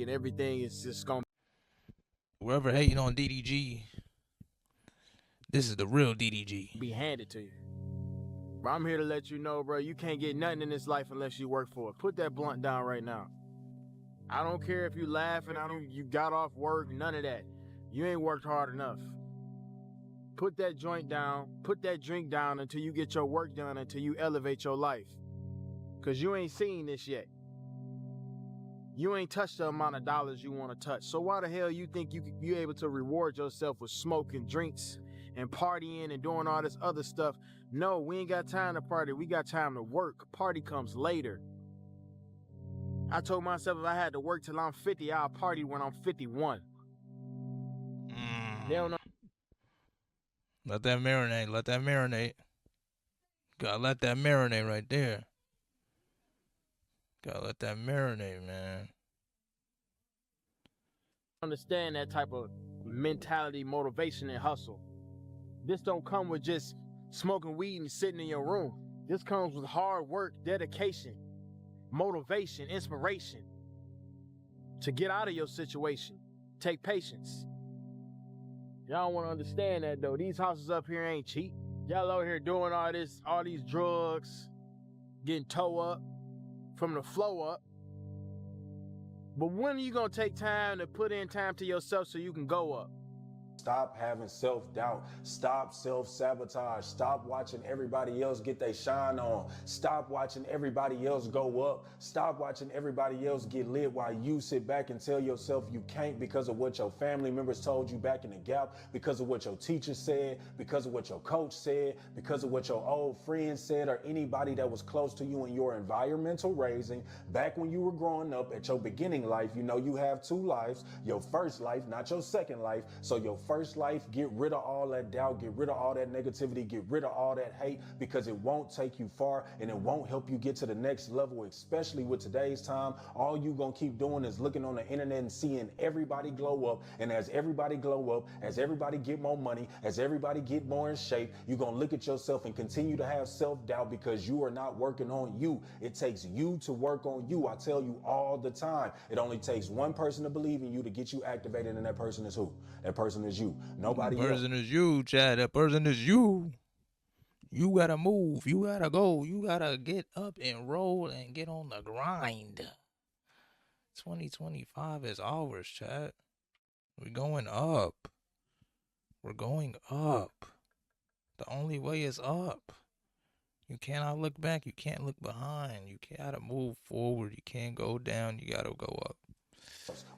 and everything is just gonna Whoever hating on DDG, this is the real DDG. be handed to you. But I'm here to let you know, bro, you can't get nothing in this life unless you work for it. Put that blunt down right now. I don't care if you laughing, you got off work, none of that. You ain't worked hard enough. Put that joint down, put that drink down until you get your work done, until you elevate your life. Cause you ain't seen this yet. You ain't touched the amount of dollars you want to touch. So why the hell you think you able to reward yourself with smoking drinks and partying and doing all this other stuff? No, we ain't got time to party. We got time to work. Party comes later. I told myself if I had to work till I'm 50, I'll party when I'm 51. They don't know. Let that marinate. Let that marinate. Gotta let that marinate right there. Gotta let that marinate, man. Understand that type of mentality, motivation, and hustle. This don't come with just smoking weed and sitting in your room. This comes with hard work, dedication, motivation, inspiration to get out of your situation. Take patience. Y'all want to understand that though. These houses up here ain't cheap. Y'all out here doing all these drugs, getting toe up from the flow up. But when are you gonna take time to put in time to yourself so you can go up? Stop having self-doubt. Stop self-sabotage. Stop watching everybody else get their shine on. Stop watching everybody else go up. Stop watching everybody else get lit while you sit back and tell yourself you can't because of what your family members told you back in the gap, because of what your teacher said, because of what your coach said, because of what your old friends said, or anybody that was close to you in your environmental raising. Back when you were growing up at your beginning life, you know you have two lives. Your first life, not your second life. So your first life, get rid of all that doubt, get rid of all that negativity, get rid of all that hate, because it won't take you far and it won't help you get to the next level, especially with today's time. All you gonna keep doing is looking on the internet and seeing everybody glow up. And as everybody glow up, as everybody get more money, as everybody get more in shape, you're gonna look at yourself and continue to have self-doubt because you are not working on you. It takes you to work on you. I tell you all the time, it only takes one person to believe in you to get you activated, and that person is who? That person is you. Nobody else. That person is you, Chad. That person is you. You gotta move. You gotta go. You gotta get up and roll and get on the grind. 2025 is ours, Chad. We're going up. We're going up. The only way is up. You cannot look back. You can't look behind. You gotta move forward. You can't go down. You gotta go up.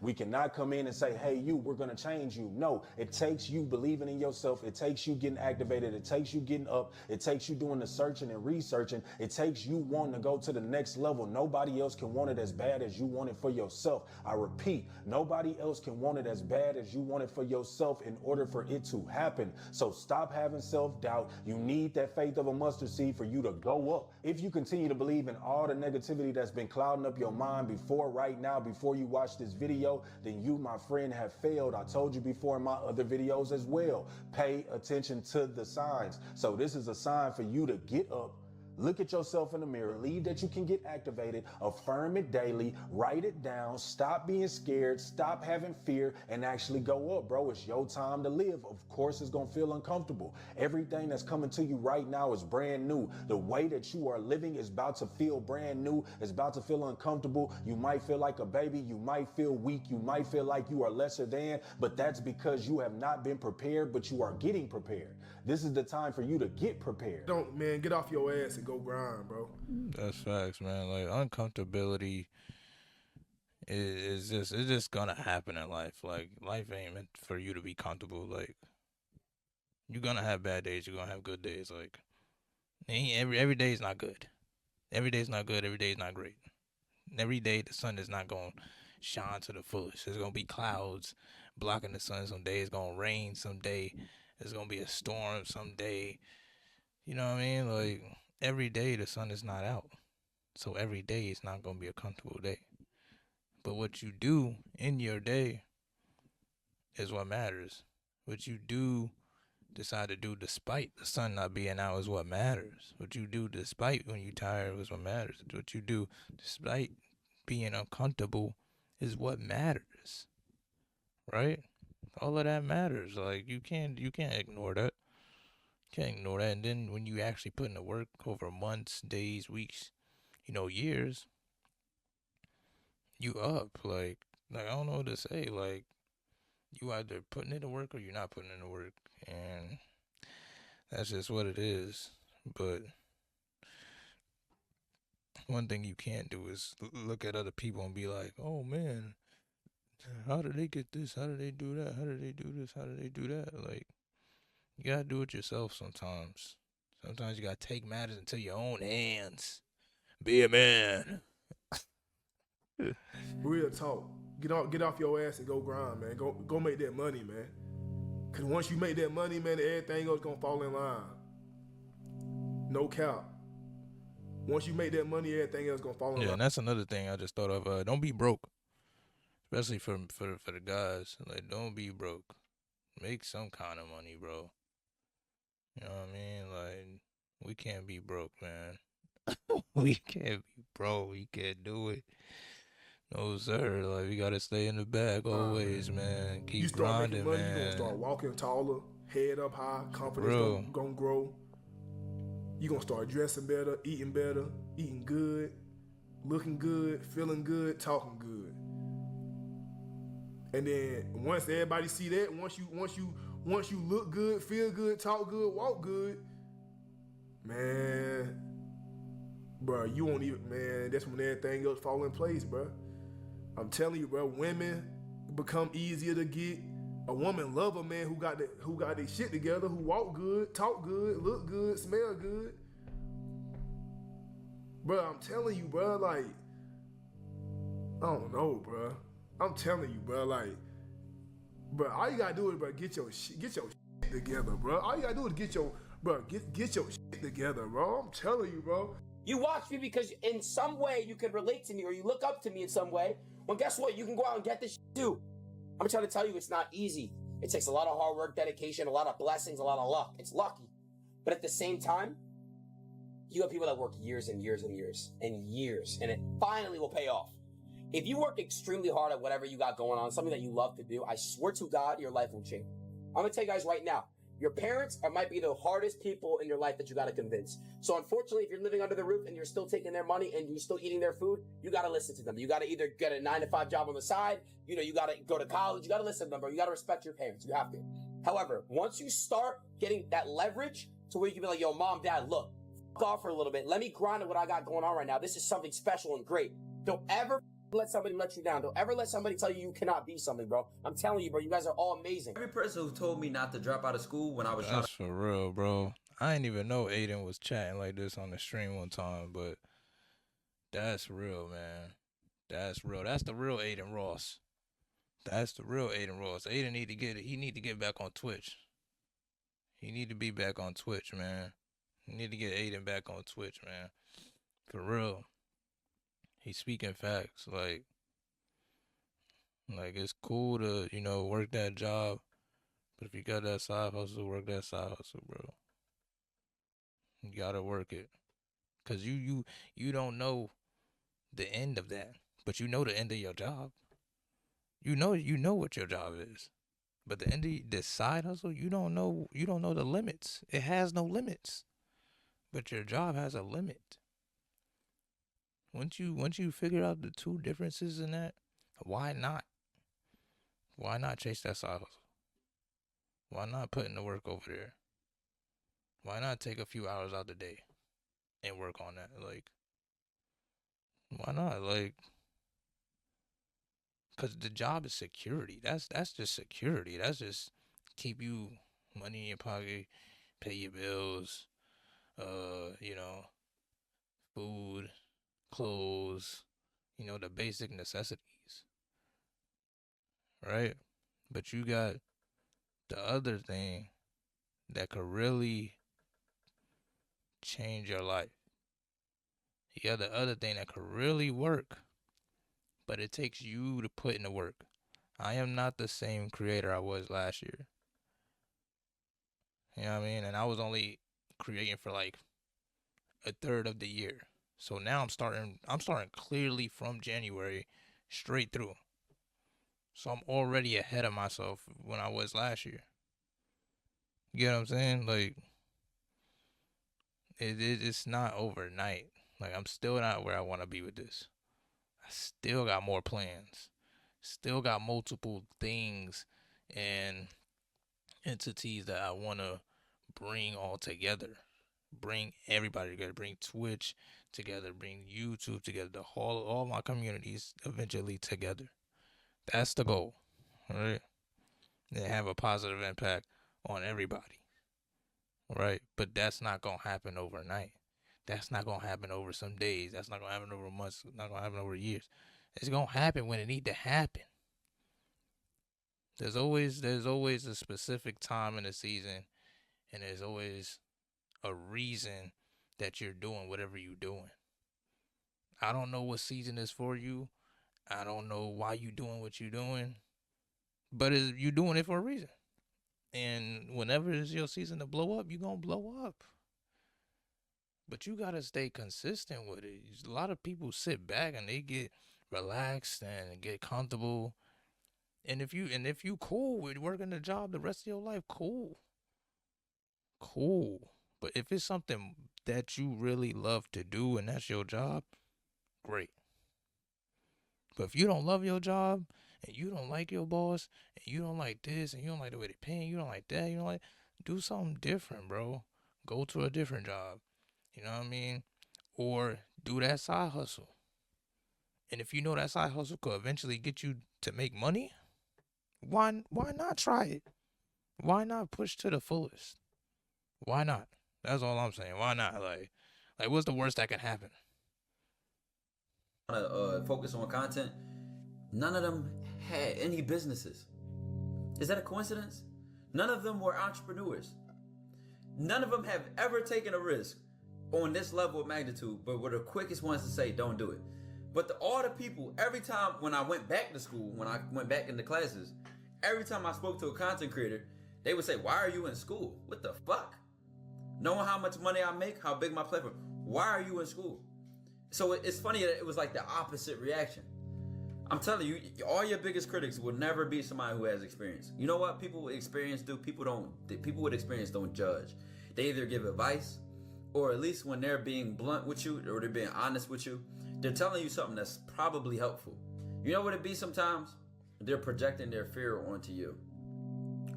We cannot come in and say, hey, we're going to change you. No, it takes you believing in yourself. It takes you getting activated. It takes you getting up. It takes you doing the searching and researching. It takes you wanting to go to the next level. Nobody else can want it as bad as you want it for yourself. I repeat, nobody else can want it as bad as you want it for yourself in order for it to happen. So stop having self-doubt. You need that faith of a mustard seed for you to go up. If you continue to believe in all the negativity that's been clouding up your mind right now, before you watch this video, then you, my friend, have failed. I told you before in my other videos as well. Pay attention to the signs. So this is a sign for you to get up. Look at yourself in the mirror, believe that you can get activated, affirm it daily, write it down, stop being scared, stop having fear, and actually go up, bro. It's your time to live. Of course, it's going to feel uncomfortable. Everything that's coming to you right now is brand new. The way that you are living is about to feel brand new. It's about to feel uncomfortable. You might feel like a baby. You might feel weak. You might feel like you are lesser than, but that's because you have not been prepared, but you are getting prepared. This is the time for you to get prepared. Don't, man, get off your ass and go grind, bro. That's facts, man. Like, uncomfortability is just gonna happen in life. Like, life ain't meant for you to be comfortable. Like, you're gonna have bad days. You're gonna have good days. Like, every day is not good. Every day is not good. Every day is not great. Every day the sun is not gonna shine to the fullest. There's gonna be clouds blocking the sun. Some day it's gonna rain. Some day there's gonna be a storm. Some day, you know what I mean? Like, every day the sun is not out. So every day is not going to be a comfortable day. But what you do in your day is what matters. What you do decide to do despite the sun not being out is what matters. What you do despite when you're tired is what matters. What you do despite being uncomfortable is what matters, right? All of that matters. Like you can't ignore that. Can't ignore that. And then when you actually put in the work over months, days, weeks, years, you up. Like I don't know what to say. Like you either putting in the work or you're not putting in the work, and that's just what it is. But one thing you can't do is look at other people and be like, oh man, how did they get this? How did they do that? How did they do this? How did they do that? Like, you gotta do it yourself sometimes. Sometimes you gotta take matters into your own hands. Be a man. Real talk. Get off your ass and go grind, man. Go make that money, man. Cause once you make that money, man, everything else gonna fall in line. No cap. Once you make that money, everything else gonna fall in line. Yeah, and that's another thing I just thought of. Don't be broke, especially for the guys. Like, don't be broke. Make some kind of money, bro. You know what I mean? Like, we can't be broke, man. We can't be broke. We can't do it. No, sir. Like, we gotta stay in the bag always, man. Keep You start grinding, making money, man. you gonna start walking taller, head up high, confidence Bro. gonna grow. You gonna start dressing better, eating good, looking good, feeling good, talking good. And then once everybody see that, once you look good, feel good, talk good, walk good, man, bro, you won't even, man, that's when everything else fall in place, bro. I'm telling you, bro, women become easier to get. A woman love a man who got their shit together, who walk good, talk good, look good, smell good. Bro, I'm telling you, bro, like, I don't know, bro. I'm telling you, bro, like, bro, all you gotta do is, bro, get your shit together, bro. All you gotta do is get your shit together, bro. I'm telling you, bro. You watch me because in some way you can relate to me or you look up to me in some way. Well, guess what? You can go out and get this shit too. I'm trying to tell you, it's not easy. It takes a lot of hard work, dedication, a lot of blessings, a lot of luck. It's lucky. But at the same time, you have people that work years and years and years and years, and it finally will pay off. If you work extremely hard at whatever you got going on, something that you love to do, I swear to God, your life will change. I'm going to tell you guys right now, your parents might be the hardest people in your life that you got to convince. So unfortunately, if you're living under the roof and you're still taking their money and you're still eating their food, you got to listen to them. You got to either get a 9-to-5 job on the side, you got to go to college, you got to listen to them, bro. You got to respect your parents. You have to. However, once you start getting that leverage to where you can be like, yo, mom, dad, look, fuck off for a little bit. Let me grind at what I got going on right now. This is something special and great. Don't ever let somebody let you down. Don't ever let somebody tell you you cannot be something, bro. I'm telling you, bro, you guys are all amazing. Every person who told me not to drop out of school when I was That's for real, bro. I didn't even know Aiden was chatting like this on the stream one time, but that's real, man. That's real. That's the real Aiden Ross. That's the real Aiden Ross. Aiden need to get back on Twitch. He need to be back on Twitch, man. You need to get Aiden back on Twitch, man. For real. He's speaking facts. Like it's cool to, work that job. But if you got that side hustle, work that side hustle, bro. You gotta work it. Cause you don't know the end of that. But you know the end of your job. You know what your job is. But the end of this side hustle, you don't know the limits. It has no limits. But your job has a limit. Once you figure out the two differences in that, why not? Why not chase that side hustle? Why not put in the work over there? Why not take a few hours out the day and work on that? Like, why not? Like, because the job is security. That's just security. That's just keep you money in your pocket, pay your bills, food, clothes, the basic necessities, right? But you got the other thing that could really change your life. You got the other thing that could really work, but it takes you to put in the work. I am not the same creator I was last year. You know what I mean? And I was only creating for like a third of the year. So now I'm starting clearly from January straight through. So I'm already ahead of myself when I was last year. You get what I'm saying? Like, it's not overnight. Like, I'm still not where I want to be with this. I still got more plans. Still got multiple things and entities that I want to bring all together. Bring everybody together. Bring Twitch together. Bring YouTube together. All my communities eventually together. That's the goal. All right? And have a positive impact on everybody. Right? But that's not going to happen overnight. That's not going to happen over some days. That's not going to happen over months. It's not going to happen over years. It's going to happen when it need to happen. There's always a specific time in the season, and there's always a reason that you're doing whatever you're doing. I don't know what season is for you. I don't know why you're doing what you're doing, but you're doing it for a reason. And whenever it's your season to blow up, you're going to blow up. But you got to stay consistent with it. A lot of people sit back and they get relaxed and get comfortable. And if you cool with working a job the rest of your life, cool. But if it's something that you really love to do and that's your job, great. But if you don't love your job and you don't like your boss and you don't like this and you don't like the way they pay, you don't like that, you don't like, do something different, bro. Go to a different job. You know what I mean? Or do that side hustle. And if you know that side hustle could eventually get you to make money, why not try it? Why not push to the fullest? Why not? That's all I'm saying. Why not? Like what's the worst that can happen? Focus on content. None of them had any businesses. Is that a coincidence? None of them were entrepreneurs. None of them have ever taken a risk on this level of magnitude, but were the quickest ones to say, don't do it. But all the people, every time when I went back to school, when I went back into classes, every time I spoke to a content creator, they would say, why are you in school? What the fuck? Knowing how much money I make, how big my platform, why are you in school? So it's funny that it was like the opposite reaction. I'm telling you, all your biggest critics will never be somebody who has experience. You know what people with experience do? People with experience don't judge. They either give advice, or at least when they're being blunt with you or they're being honest with you, they're telling you something that's probably helpful. You know what it be sometimes? They're projecting their fear onto you.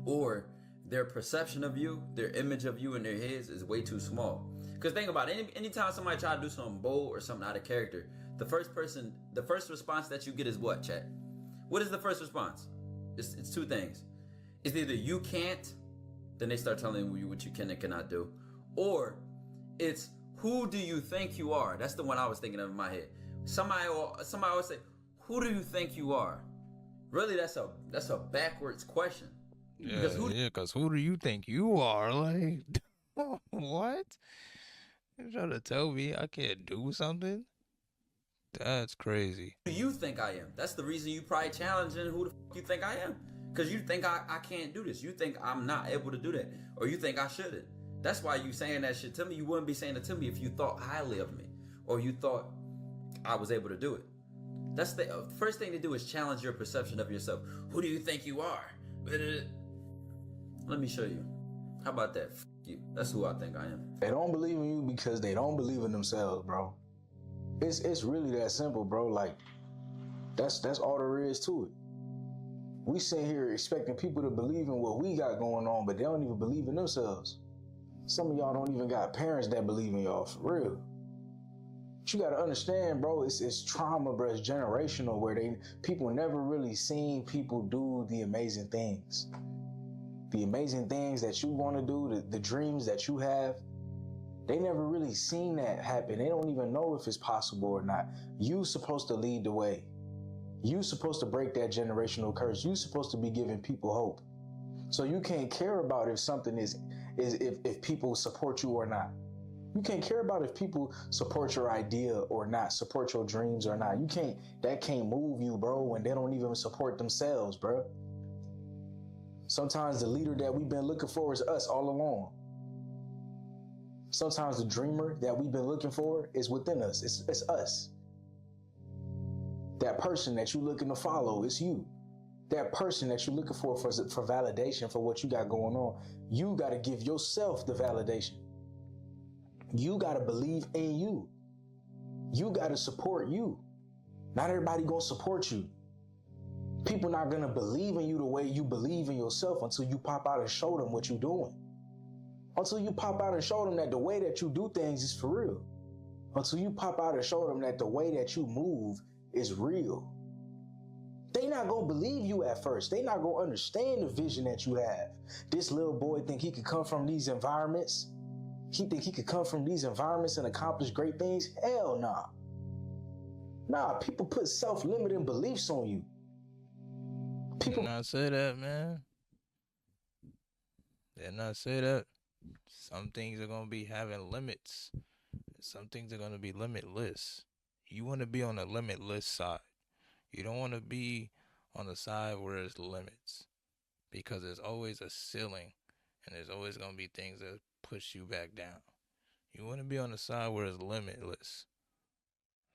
Or their perception of you, their image of you in their heads is way too small. Because think about it, anytime somebody try to do something bold or something out of character, the first response that you get is what, chat? What is the first response? It's two things. It's either you can't, then they start telling you what you can and cannot do. Or it's who do you think you are? That's the one I was thinking of in my head. Somebody always say, who do you think you are? Really, that's a backwards question. Yeah, because who do you think you are? Like, what? You trying to tell me I can't do something? That's crazy. Who do you think I am? That's the reason you probably challenging who the fuck you think I am. Because you think I can't do this. You think I'm not able to do that. Or you think I shouldn't. That's why you saying that shit to me. You wouldn't be saying it to me if you thought highly of me. Or you thought I was able to do it. That's the first thing to do is challenge your perception of yourself. Who do you think you are? Let me show you. How about that? F you. That's who I think I am. They don't believe in you because they don't believe in themselves, bro. It's really that simple, bro. Like, that's all there is to it. We sit here expecting people to believe in what we got going on, but they don't even believe in themselves. Some of y'all don't even got parents that believe in y'all, for real. But you gotta understand, bro, it's trauma, bro. It's generational, where people never really seen people do the amazing things. The amazing things that you want to do, the dreams that you have, they never really seen that happen. They don't even know if it's possible or not. You supposed to lead the way. You supposed to break that generational curse. You supposed to be giving people hope. So you can't care about if something is if people support you or not. You can't care about if people support your idea or not, support your dreams or not. That can't move you, bro, when they don't even support themselves, bro. Sometimes the leader that we've been looking for is us all along. Sometimes the dreamer that we've been looking for is within us. It's us. That person that you're looking to follow, it's you. that person that you're looking for validation for what you got going on, you got to give yourself the validation. You got to believe in you. You got to support you. Not everybody gonna support you. People not gonna believe in you the way you believe in yourself until you pop out and show them what you're doing. Until you pop out and show them that the way that you do things is for real. Until you pop out and show them that the way that you move is real. They not gonna believe you at first. They not gonna understand the vision that you have. This little boy think he could come from these environments. He think he could come from these environments and accomplish great things? Hell nah. Nah, people put self-limiting beliefs on you. People not say that, man. Did not say that. Some things are gonna be having limits. Some things are gonna be limitless. You want to be on the limitless side. You don't want to be on the side where there's limits, because there's always a ceiling, and there's always gonna be things that push you back down. You want to be on the side where it's limitless.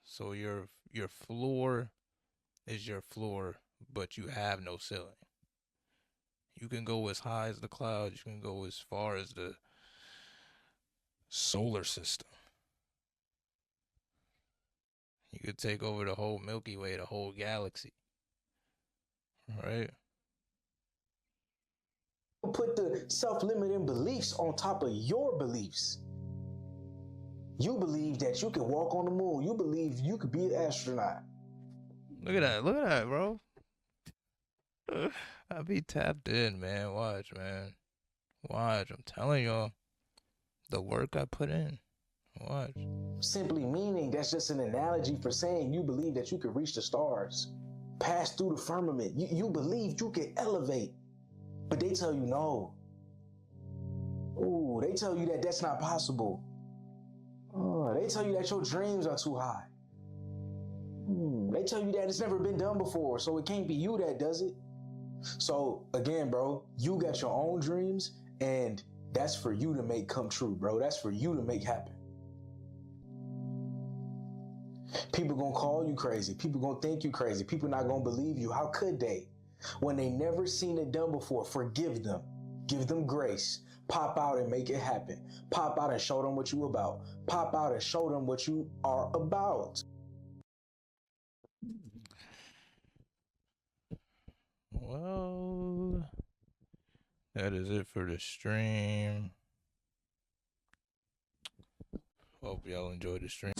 So your floor is your floor, but you have no ceiling. You can go as high as the clouds. You can go as far as the solar system. You could take over the whole Milky Way, the whole galaxy. Right? put the self-limiting beliefs on top of your beliefs. You believe that you can walk on the moon. You believe you could be an astronaut. Look at that, bro. I be tapped in, man. Watch, man. Watch. I'm telling y'all, the work I put in. Watch. Simply meaning that's just an analogy for saying you believe that you can reach the stars, pass through the firmament. You believe you can elevate, but they tell you no. Ooh, they tell you that that's not possible. Oh, they tell you that your dreams are too high. They tell you that it's never been done before, so it can't be you that does it. So again, bro, you got your own dreams, and that's for you to make come true, bro. That's for you to make happen. People gonna call you crazy. People gonna think you crazy. People not gonna believe you. How could they? When they never seen it done before, forgive them. Give them grace. Pop out and make it happen. Pop out and show them what you about. Pop out and show them what you are about. Well, that is it for the stream. Hope y'all enjoyed the stream.